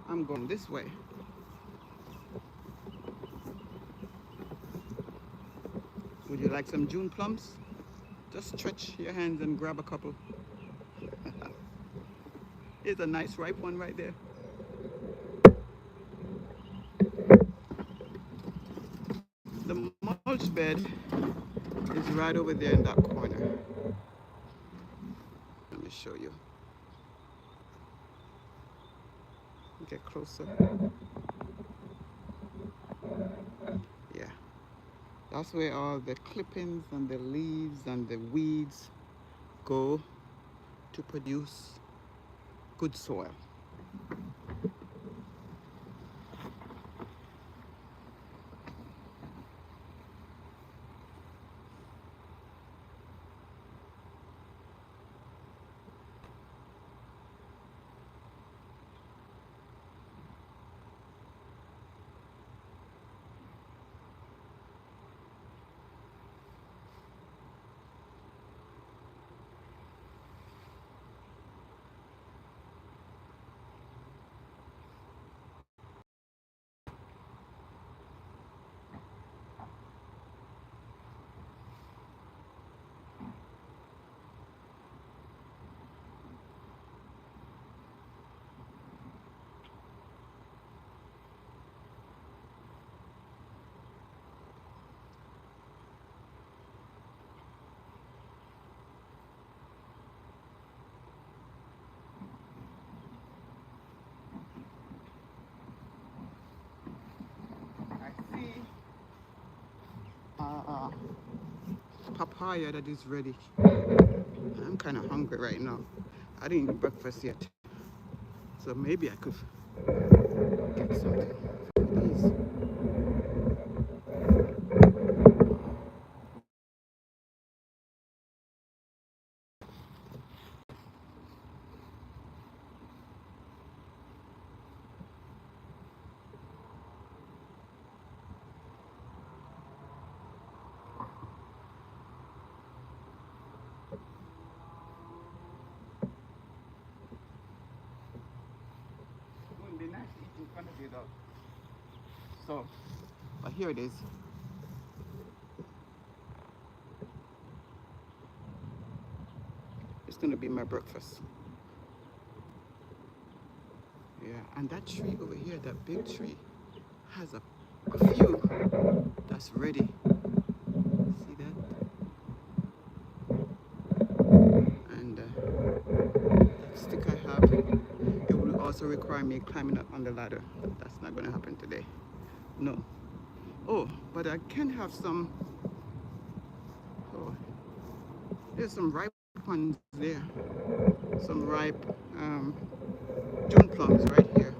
Speaker 1: I'm going this way. Would you like some June plums? Just stretch your hands and grab a couple. Here's a nice ripe one right there. The mulch bed is right over there in that corner. Let me show you. Get closer. Yeah. That's where all the clippings and the leaves and the weeds go to produce good soil. I see papaya that is ready. I'm kind of hungry right now. I didn't eat breakfast yet. So maybe I could get something from these. It wouldn't be nice to eat in front of you though. So, but here it is. It's gonna be my breakfast. Yeah, and that tree over here, that big tree, has a few that's ready. See that? And that stick I have, it will also require me climbing up on the ladder. That's not gonna happen today. No. Oh, but I can have some. Oh, there's some ripe ones there. Some ripe June plums right here.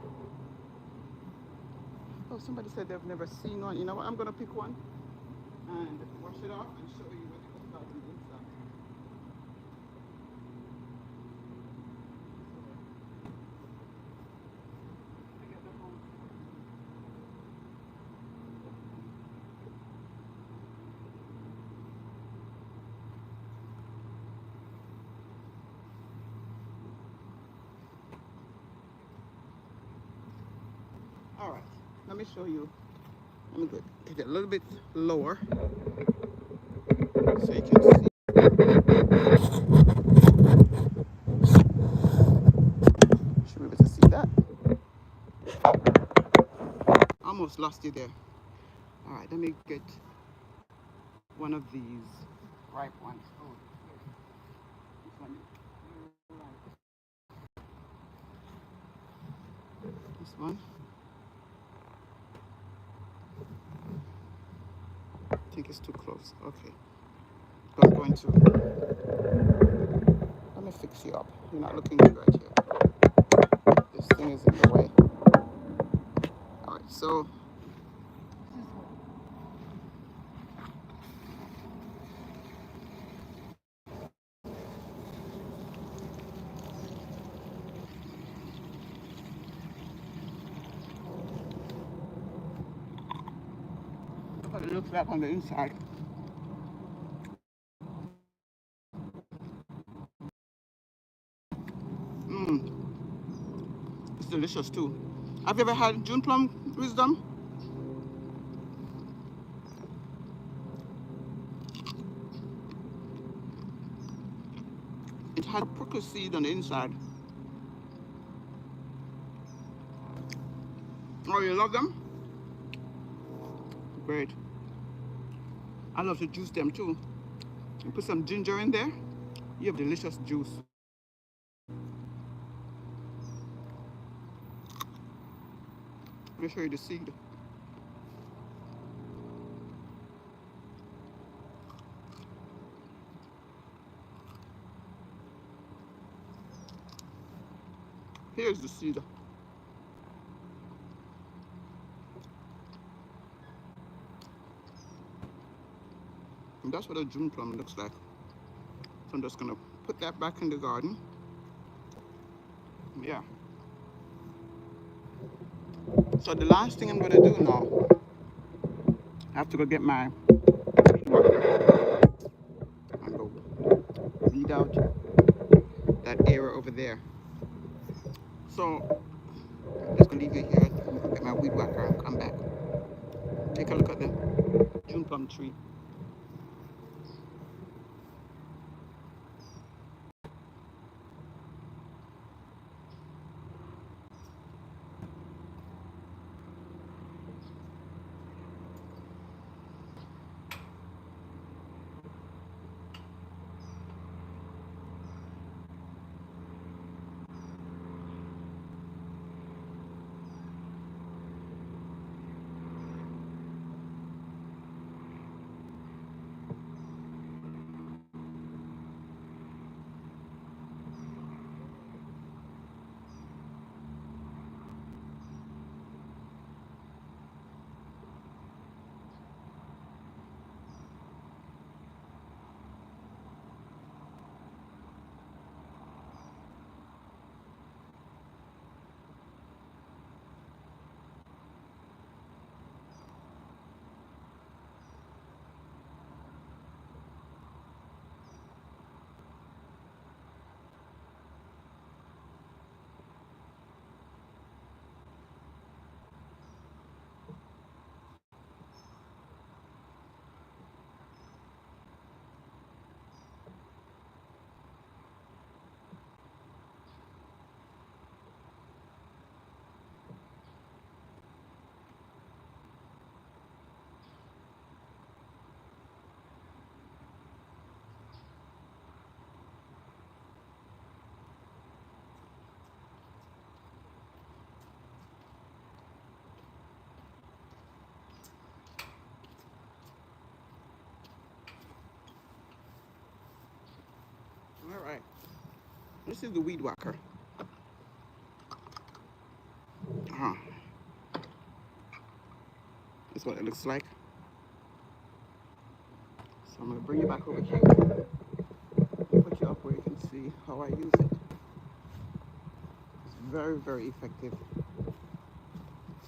Speaker 1: Oh, somebody said they've never seen one. You know what? I'm gonna pick one and wash it off and show you what it looks like on the inside. I get the home. All right, let me show you. Let me get it a little bit lower so you can see. Should be able to see that. Almost lost you there. All right, let me get one of these ripe ones. Oh, this one. This one. I think it's too close. Okay. I'm going to. Let me fix you up. You're not looking good right here. This thing is in the way. All right, so what it looks like on the inside. Mmm, it's delicious too. Have you ever had June plum wisdom? It has a prickly seed on the inside. Oh, you love them? Great. I love to juice them too. You put some ginger in there, you have delicious juice. Let me show you the seed. Here's the seed. And that's what a June plum looks like. So I'm just gonna put that back in the garden. Yeah. So the last thing I'm gonna do now, I have to go get my and go weed out that area over there. So I'm just gonna leave you here. I'm gonna get my weed whacker and come back. Take a look at the June plum tree. This is the weed whacker. That's what it looks like. So I'm going to bring you back over here. Put you up where you can see how I use it. It's very, very effective.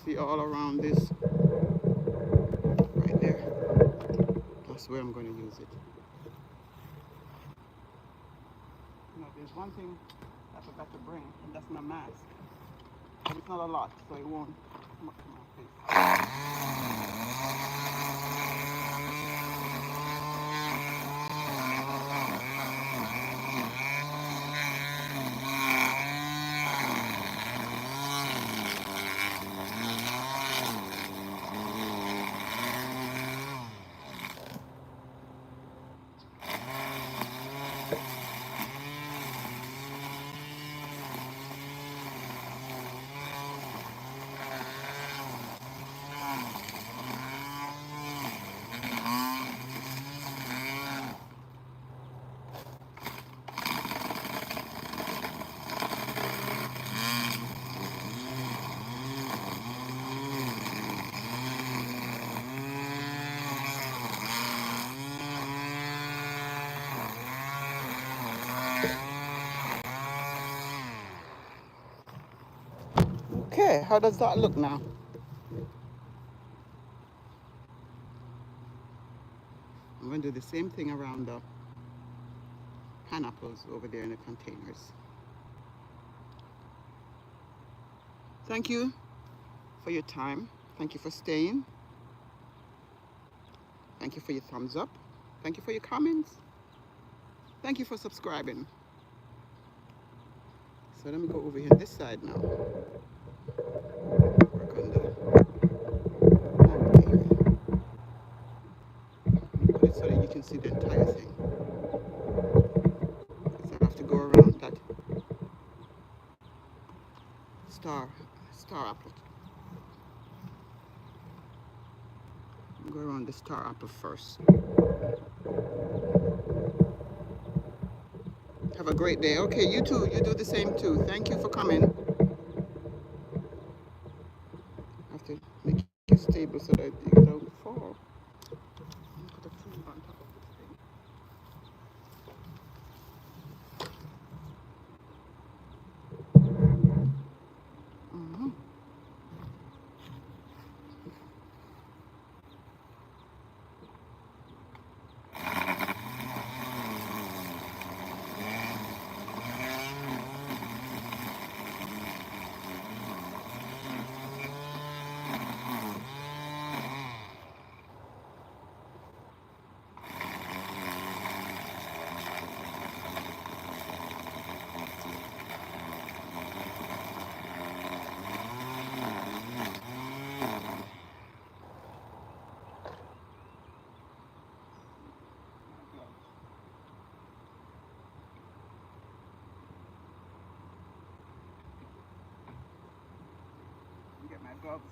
Speaker 1: See all around this right there. That's where I'm going to use it. Now there's one thing I forgot to bring, and that's my mask. But it's not a lot, so it won't come up to my face. Okay, how does that look now? I'm going to do the same thing around the pineapples over there in the containers. Thank you for your time. Thank you for staying. Thank you for your thumbs up. Thank you for your comments. Thank you for subscribing. So let me go over here this side now. Work on the area. Put it so that you can see the entire thing. So I have to go around that star apple. Go around the star apple first. Have a great day. Okay, you too. You do the same too. Thank you for coming. I have to make it stable so that it don't fall. Put a food on top of this thing. Get my gloves.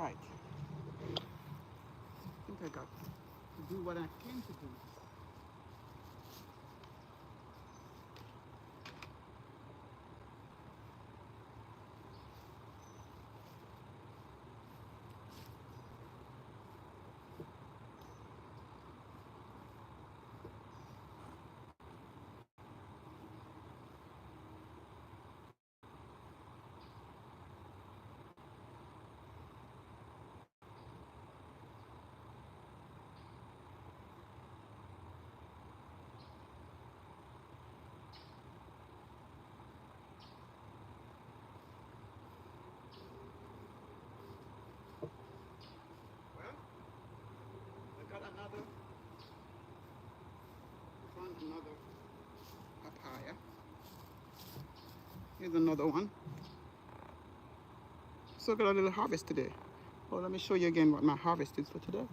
Speaker 1: right. I think I got to do what I came to do. Well, I got another papaya. Here's another one. So I got a little harvest today. Well, let me show you again what my harvest is for today.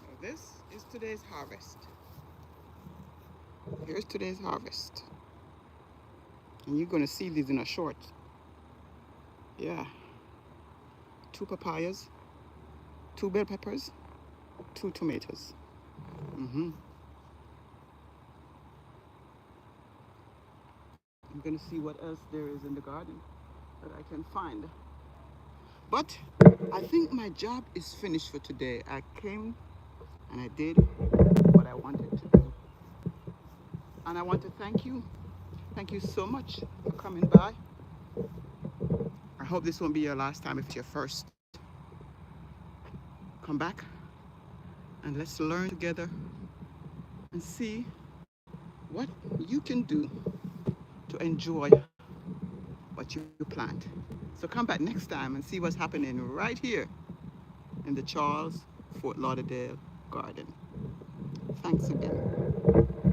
Speaker 1: Now this is today's harvest. Here's today's harvest. And you're going to see these in a short. Yeah. 2 papayas, 2 bell peppers, 2 tomatoes. I'm going to see what else there is in the garden that I can find. But I think my job is finished for today. I came and I did what I wanted to do. And I want to thank you. Thank you so much for coming by. I hope this won't be your last time if it's your first. Come back and let's learn together and see what you can do to enjoy what you plant. So come back next time and see what's happening right here in the Charles Fort Lauderdale garden. Thanks again.